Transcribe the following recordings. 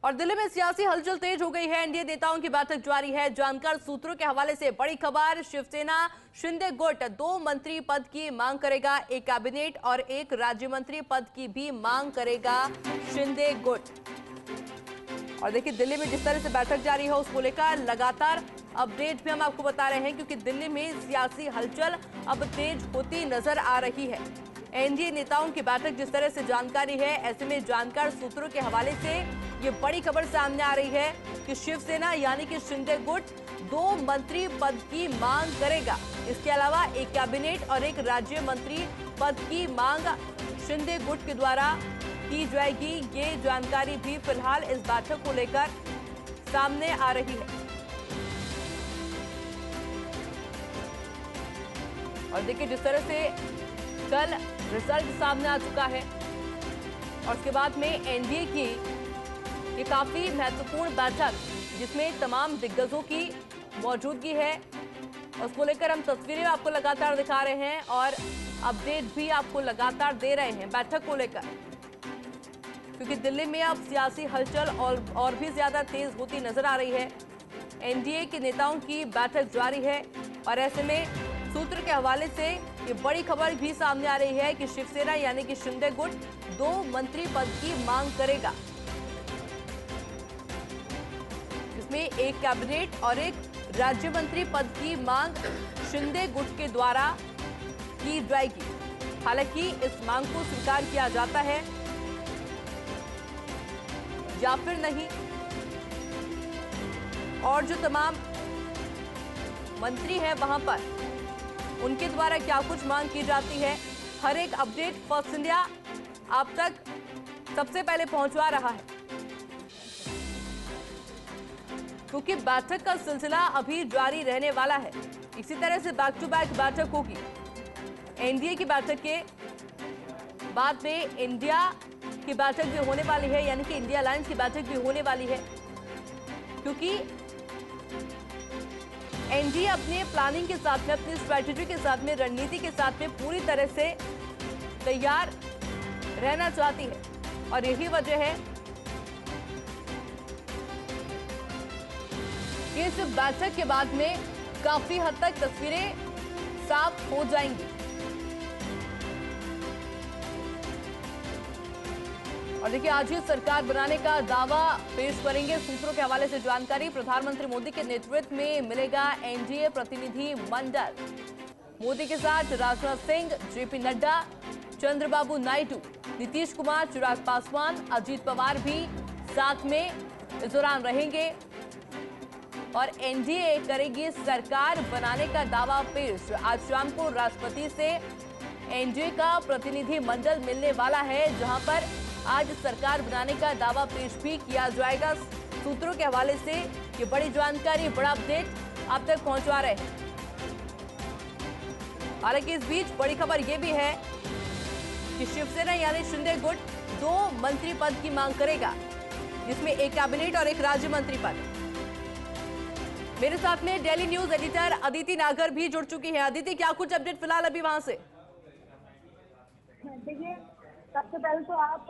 और दिल्ली में सियासी हलचल तेज हो गई है। एनडीए नेताओं की बैठक जारी है। जानकार सूत्रों के हवाले से बड़ी खबर, शिवसेना शिंदे गुट 2 मंत्री पद की मांग करेगा। एक कैबिनेट और एक राज्य मंत्री पद की भी मांग करेगा शिंदे गुट। और देखिए, दिल्ली में जिस तरह से बैठक जारी है उसको लेकर लगातार अपडेट भी हम आपको बता रहे हैं, क्योंकि दिल्ली में सियासी हलचल अब तेज होती नजर आ रही है। एनडीए नेताओं की बैठक जिस तरह से जानकारी है, ऐसे में जानकार सूत्रों के हवाले से ये बड़ी खबर सामने आ रही है कि शिवसेना यानी कि शिंदे गुट 2 मंत्री पद की मांग करेगा। इसके अलावा एक कैबिनेट और एक राज्य मंत्री पद की मांग शिंदे गुट के द्वारा की जाएगी। ये जानकारी भी फिलहाल इस बैठक को लेकर सामने आ रही है। और देखिए, जिस तरह से कल रिजल्ट सामने आ चुका है और उसके बाद में एनडीए की ये काफी महत्वपूर्ण बैठक जिसमें तमाम दिग्गजों की मौजूदगी है, उसको लेकर हम तस्वीरें आपको लगातार दिखा रहे हैं और अपडेट भी आपको लगातार दे रहे हैं बैठक को लेकर, क्योंकि दिल्ली में अब सियासी हलचल और भी ज्यादा तेज होती नजर आ रही है। एनडीए के नेताओं की बैठक जारी है और ऐसे में सूत्र के हवाले से ये बड़ी खबर भी सामने आ रही है कि शिवसेना यानी कि शिंदे गुट 2 मंत्री पद की मांग करेगा, जिसमें एक कैबिनेट और एक राज्य मंत्री पद की मांग शिंदे गुट के द्वारा की जाएगी। हालांकि इस मांग को स्वीकार किया जाता है या फिर नहीं, और जो तमाम मंत्री हैं वहां पर उनके द्वारा क्या कुछ मांग की जाती है, हर एक अपडेट फर्स्ट इंडिया आप तक सबसे पहले पहुंचवा रहा है, क्योंकि बैठक का सिलसिला अभी जारी रहने वाला है। इसी तरह से बैक टू बैक बैठक होगी। एनडीए की बैठक के बाद में इंडिया की बैठक भी होने वाली है, यानी कि इंडिया अलायंस की बैठक भी होने वाली है, क्योंकि एनडीए अपने प्लानिंग के साथ में, अपनी स्ट्रैटेजी के साथ में, रणनीति के साथ में पूरी तरह से तैयार रहना चाहती है। और यही वजह है कि इस बैठक के बाद में काफी हद तक तस्वीरें साफ हो जाएंगी। और देखिए, आज ही सरकार बनाने का दावा पेश करेंगे। सूत्रों के हवाले से जानकारी, प्रधानमंत्री मोदी के नेतृत्व में मिलेगा एनडीए प्रतिनिधि मंडल। मोदी के साथ राजनाथ सिंह, जेपी नड्डा, चंद्रबाबू नायडू, नीतीश कुमार, चिराग पासवान, अजीत पवार भी साथ में इस दौरान रहेंगे और एनडीए करेगी सरकार बनाने का दावा पेश। आज शाम को राष्ट्रपति से एनडीए का प्रतिनिधि मंडल मिलने वाला है, जहां पर आज सरकार बनाने का दावा पेश भी किया जाएगा। सूत्रों के हवाले से ये बड़ी जानकारी, बड़ा अपडेट आप तक पहुंचवा रहे हैं। हालांकि इस बीच बड़ी खबर यह भी है कि शिवसेना यानी शिंदे गुट 2 मंत्री पद की मांग करेगा, जिसमें एक कैबिनेट और एक राज्य मंत्री पद। मेरे साथ में डेली न्यूज एडिटर अदिति नागर भी जुड़ चुकी है। अदिति, क्या कुछ अपडेट फिलहाल अभी वहां से? देखिए, सबसे पहले तो आप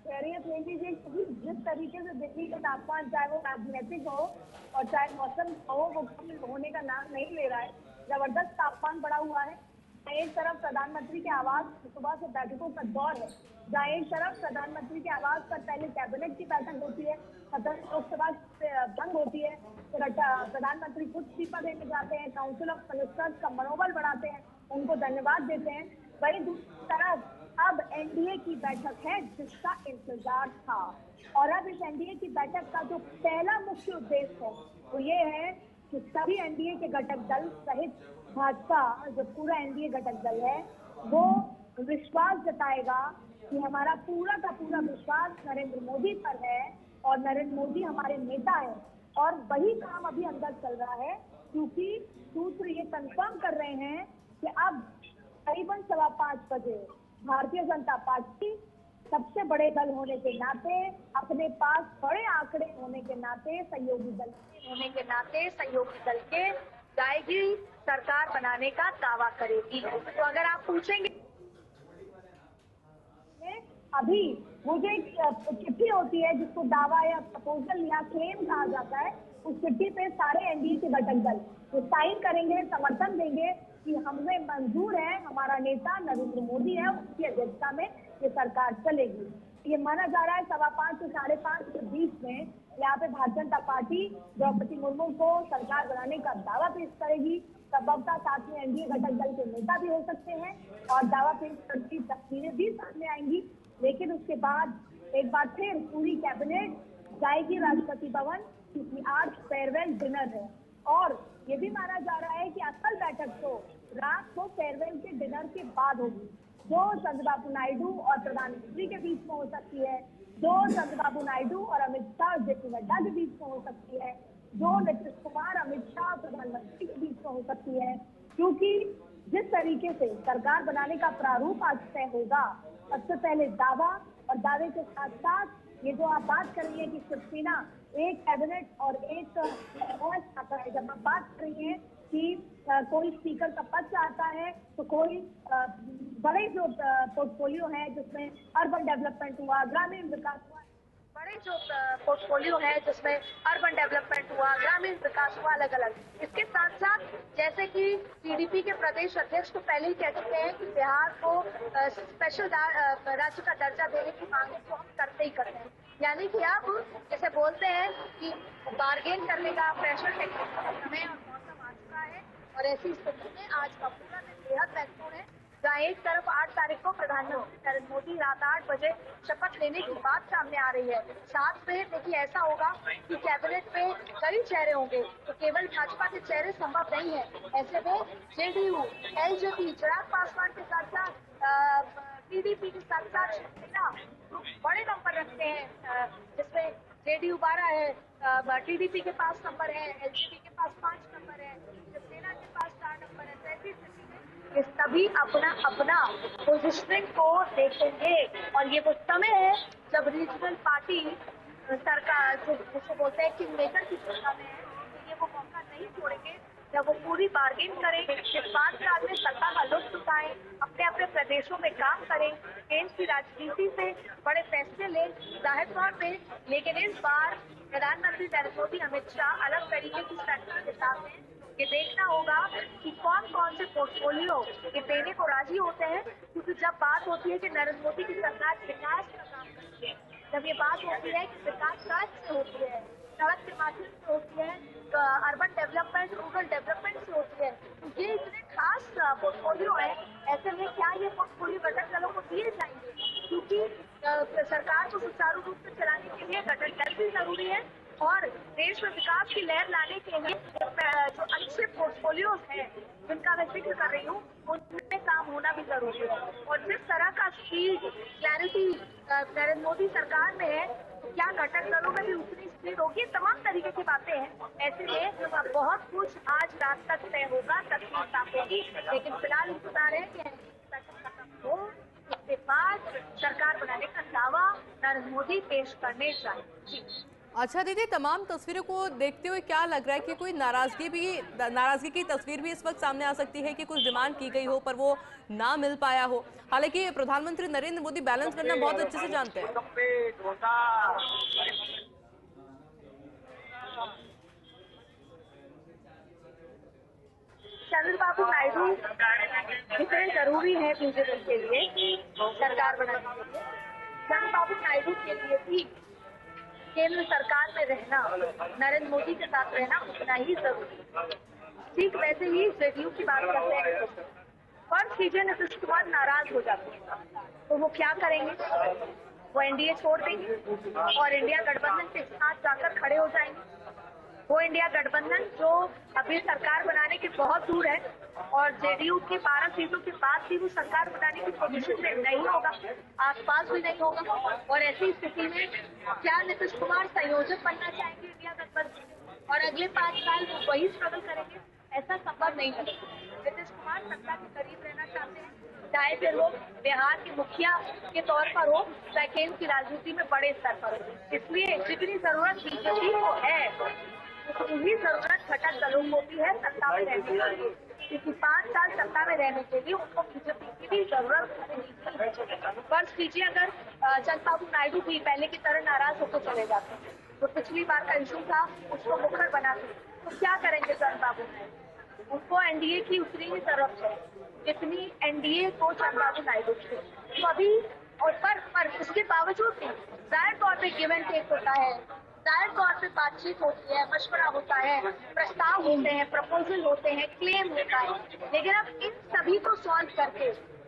खैरियत ले लीजिए, क्योंकि जिस तरीके से दिल्ली का तापमान, चाहे वो राजनीतिक हो और चाहे मौसम हो, वो कम होने का नाम नहीं ले रहा है। जबरदस्त तापमान बढ़ा हुआ है। एक तरफ प्रधानमंत्री के आवास सुबह से बैठकों का दौर है, जहाँ एक तरफ प्रधानमंत्री के आवास पर पहले कैबिनेट की बैठक होती है, सदन लोकसभा भंग होती है, फिर प्रधानमंत्री खुद इस्तीफा देने जाते हैं, काउंसिल ऑफ मिनिस्टर्स का मनोबल बढ़ाते हैं, उनको धन्यवाद देते हैं। वही दूसरी तरफ अब एनडीए की बैठक है जिसका इंतजार था, और अब इस एनडीए की बैठक का जो पहला मुख्य उद्देश्य है वो ये है कि सभी एनडीए के घटक दल सहित भाजपा, जो पूरा एनडीए घटक दल है, वो विश्वास जताएगा कि हमारा पूरा का पूरा विश्वास नरेंद्र मोदी पर है और नरेंद्र मोदी हमारे नेता है। और वही काम अभी अंदर चल रहा है, क्योंकि सूत्र ये कंफर्म कर रहे हैं कि अब करीबन 5:15 बजे भारतीय जनता पार्टी सबसे बड़े दल होने के नाते, अपने पास बड़े आंकड़े होने के नाते, सहयोगी दल के जाएगी, सरकार बनाने का दावा करेगी। तो अगर आप पूछेंगे, अभी वो जो एक चिट्ठी होती है जिसको दावा या प्रपोजल या क्लेम कहा जाता है, उस चिट्ठी पे सारे एनडीए के घटक दल वो साइन करेंगे, समर्थन देंगे कि हमें मंजूर है, हमारा नेता नरेंद्र मोदी है, उसकी अध्यक्षता में ये सरकार चलेगी। ये माना जा रहा है 5.25 से 5.5 के बीच में यहाँ पे भारतीय जनता पार्टी द्रौपदी मुर्मू को सरकार बनाने का दावा पेश करेगी। संभवतः साथ में एनडीए घटक दल के नेता भी हो सकते हैं और दावा पेश करती तस्वीरें भी सामने आएंगी। लेकिन उसके बाद एक बार फिर पूरी कैबिनेट जाएगी राष्ट्रपति भवन, क्योंकि आज फेयरवेल डिनर है और ये भी माना जा रहा है कि असल बैठक तो रात को फेयरवेल के डिनर के बाद होगी, जो चंद्रबाबू नायडू और प्रधानमंत्री के बीच में हो सकती है, जो चंद्रबाबू नायडू और अमित शाह और जेपी नड्डा के बीच में हो सकती है, जो नीतीश कुमार अमित शाह और प्रधानमंत्री के बीच में हो सकती है। क्योंकि जिस तरीके से सरकार बनाने का प्रारूप आज तय होगा, सबसे पहले दावा और दावे के साथ साथ ये जो आप बात कर रही है कि शिवसेना एक कैबिनेट और एक आता है, जब आप बात कर रही है कि कोई स्पीकर का पद चाहता है तो कोई बड़े जो पोर्टफोलियो है जिसमें अर्बन डेवलपमेंट हुआ, ग्रामीण विकास हुआ, बड़े जो पोर्टफोलियो है जिसमें अर्बन डेवलपमेंट हुआ, ग्रामीण विकास हुआ, अलग अलग। इसके साथ साथ जैसे कि टीडीपी के प्रदेश अध्यक्ष तो पहले ही कह चुके हैं कि बिहार को स्पेशल राज्य का दर्जा देने की मांग को हम करते ही करते हैं। यानी कि अब जैसे बोलते हैं कि बार्गेन करने का प्रेशर टेक्निक का समय और मौसम आ चुका है और ऐसी स्थिति में आज का पूरा दिन बेहद महत्वपूर्ण है, जहाँ एक तरफ 8 तारीख को प्रधानमंत्री नरेंद्र मोदी रात 8 बजे शपथ लेने की बात सामने आ रही है। साथ में देखिए ऐसा होगा कि कैबिनेट में कई चेहरे होंगे, तो केवल भाजपा के चेहरे संभव नहीं है। ऐसे में जेडीयू, एलजेपी, चिराग पासवान के साथ साथ टीडीपी के साथ साथ शिवसेना बड़े नंबर रखते हैं, जिसमें जेडीयू 12 है, टीडीपी के पास नंबर है, एलजेपी के पास 5 नंबर है, शिवसेना के पास 4 नंबर है। ऐसी स्थिति में ये सभी अपना अपना पोजिशनिंग को देखेंगे और ये वो समय है जब रीजनल पार्टी सरकार जिसको बोलते हैं किंग मेकर की सत्ता में है, तो ये वो मौका नहीं छोड़ेंगे जब वो पूरी बार्गेन करें, 5 साल में सत्ता का लुत्फ उठाएं, अपने अपने प्रदेशों में काम करें, केंद्र की राजनीति से बड़े फैसले लें, जाहिर तौर पे। लेकिन इस बार प्रधानमंत्री नरेंद्र मोदी, अमित शाह अलग तरीके की स्ट्रैटेजी के साथ हैं। ये देखना होगा कि कौन कौन से पोर्टफोलियो ये देने को राजी होते हैं, क्योंकि जब बात होती है कि नरेंद्र मोदी की सरकार विकास का काम करती है, जब ये बात होती है कि विकास राज्य से होती है, सड़क के माध्यम से होती है, अर्बन डेवलपमेंट, रूरल डेवलपमेंट से होती है, तो ये इतने खास पोर्टफोलियो है। ऐसे में क्या ये पोर्टफोलियो घटक दलों को दिए जाएंगे, क्योंकि सरकार को सुचारू रूप से चलाने के लिए घटक दल भी जरूरी है और देश में विकास की लहर लाने के लिए जो अच्छे पोर्टफोलियोज हैं जिनका मैं जिक्र कर रही हूँ, उनमें काम होना भी जरूरी है। और जिस तरह का स्पीड, क्लैरिटी नरेंद्र मोदी सरकार में है, क्या घटक दलों में भी उतनी स्पीड होगी, तमाम तरीके की बातें हैं। ऐसे में बहुत कुछ आज रात तक तय होगा, तस्वीर साफ होगी। लेकिन फिलहाल इंतजार है कि खत्म हो, इसके बाद सरकार बनाने का दावा नरेंद्र मोदी पेश करने चाहिए। अच्छा दीदी, तमाम तस्वीरों को देखते हुए क्या लग रहा है कि कोई नाराजगी की तस्वीर भी इस वक्त सामने आ सकती है कि कुछ डिमांड की गई हो पर वो ना मिल पाया हो। हालांकि प्रधानमंत्री नरेंद्र मोदी बैलेंस करना बहुत अच्छे से जानते हैं। चंद्रबाबू नायडू कितने जरूरी है बीजेपी के लिए सरकार बनाने के लिए। चंद्रबाबू नायडू के लिए भी केंद्र सरकार में रहना, नरेंद्र मोदी के साथ रहना उतना ही जरूरी है। ठीक वैसे ही जेडीयू की बात करते हैं, फर्स्ट कीजिए नीतीश कुमार नाराज हो जाते हैं तो वो क्या करेंगे, वो एनडीए छोड़ देंगे और इंडिया गठबंधन के साथ जाकर खड़े हो जाएंगे। वो इंडिया गठबंधन जो अभी सरकार बनाने के बहुत दूर है और जेडीयू की 12 सीटों के बाद भी वो सरकार बनाने की पोजीशन में नहीं होगा, आसपास भी नहीं होगा। और ऐसी स्थिति में क्या नीतीश कुमार संयोजक बनना चाहेंगे इंडिया गठबंधन और अगले 5 साल वो वही स्ट्रगल करेंगे? ऐसा संभव नहीं है। नीतीश कुमार सत्ता के करीब रहना चाहते हैं, चाहे फिर वो बिहार के मुखिया के तौर पर हो, चाहे केंद्र की राजनीति में बड़े स्तर पर हो। इसलिए जितनी जरूरत बीजेपी को है उतनी ही जरूरत घटक दलों को भी है सत्ता में रहने की। क्योंकि 5 साल सत्ता में रहने के लिए उनको बीजेपी की भी जरूरत है। फर्ज कीजिए अगर चंद्रबाबू नायडू भी पहले की तरह नाराज होकर चले जाते हैं, तो पिछली बार का इशू था उसको मुखर बनाते, तो क्या करेंगे चंद्रबाबू नायडू? उनको एनडीए की उतनी ही जरूरत है जितनी एनडीए को चंद्रबाबू नायडू की। तो अभी और पर उसके बावजूद भी जाहिर तौर पे गिव एंड टेक होता है, जाहिर तौर पे बातचीत होती है, मशवरा होता है, प्रस्ताव होते हैं, प्रपोजल होते हैं, क्लेम होता है, लेकिन अब इन सभी को सॉल्व करके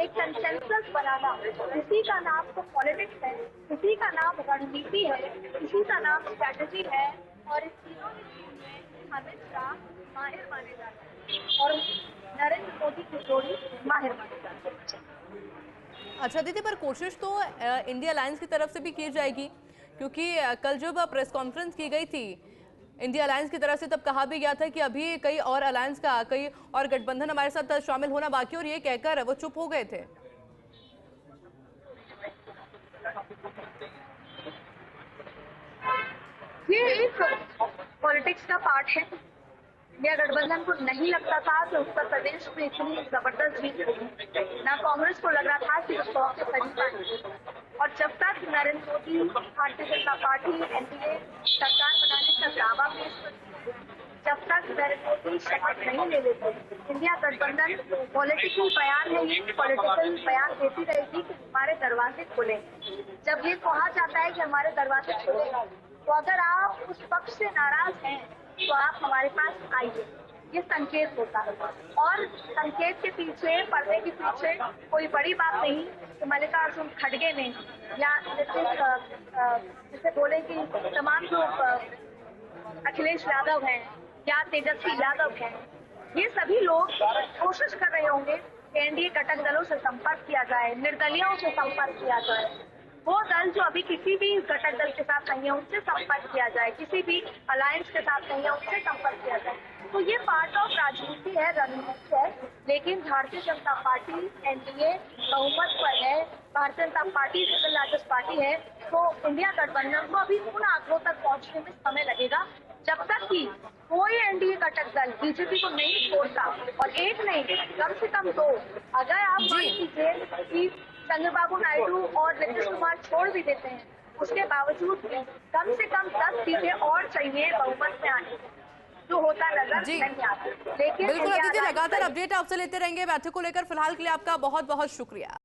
एक कंसेंसस बनाना, इसी का नाम तो पॉलिटिक्स है, इसी का नाम रणनीति है, इसी का नाम स्ट्रैटेजी है, और इस तीनों में अमित शाह माहिर माने जाते हैं और नरेंद्र मोदी की जोड़ी माहिर माने जाते हैं। अच्छा दीदी, पर कोशिश तो इंडिया अलायंस की तरफ से भी की जाएगी, क्योंकि कल जब प्रेस कॉन्फ्रेंस की गई थी इंडिया अलायंस की तरफ से, तब कहा भी गया था कि अभी कई और अलायंस का, कई और गठबंधन हमारे साथ शामिल होना बाकी, और ये कहकर वो चुप हो गए थे। ये एक पॉलिटिक्स का पार्ट है। इंडिया गठबंधन को नहीं लगता था कि उत्तर प्रदेश में इतनी जबरदस्त जीत होगी, ना कांग्रेस को लग रहा था कि वो 100 के करीब आएगी, और जब तक नरेंद्र मोदी भारतीय जनता पार्टी एनडीए सरकार बनाने का दावा पेश करती, जब तक नरेंद्र मोदी शपथ नहीं ले लेते, इंडिया गठबंधन पॉलिटिकल बयान है, ये पॉलिटिकल बयान देती रहेगी कि हमारे दरवाजे खुले। जब ये कहा जाता है कि हमारे दरवाजे खुले, तो अगर आप उस पक्ष से नाराज हैं तो आप हमारे पास आइए, ये संकेत होता है। और संकेत के पीछे, पर्दे के पीछे कोई बड़ी बात नहीं कि मल्लिकार्जुन खड़गे ने या जैसे बोले कि तमाम जो अखिलेश यादव हैं या तेजस्वी यादव हैं, ये सभी लोग कोशिश कर रहे होंगे कि एनडीए घटक दलों से संपर्क किया जाए, निर्दलियों से संपर्क किया जाए, वो दल जो अभी किसी भी घटक दल के साथ नहीं है उनसे संपर्क किया जाए, किसी भी अलायंस के साथ नहीं है उनसे संपर्क किया जाए। तो ये पार्ट ऑफ राजनीति है, रणनीति है, लेकिन भारतीय जनता पार्टी एनडीए बहुमत पर है, Bharatiya Janata party second largest party है, तो इंडिया गठबंधन को अभी उन आंकड़ों तक पहुंचने में समय लगेगा जब तक कि कोई एनडीए घटक दल बीजेपी को नहीं छोड़ता, और एक नहीं कम से कम 2। अगर आप मान लीजिए कि चंद्रबाबू नायडू और नीतीश कुमार छोड़ भी देते हैं, उसके बावजूद भी कम से कम 10 सीटें और चाहिए बहुमत में आने, जो होता नजर नहीं आता। लेकिन बिल्कुल अदिति, लगातार अपडेट आपसे लेते रहेंगे बैठक को लेकर। फिलहाल के लिए आपका बहुत बहुत शुक्रिया।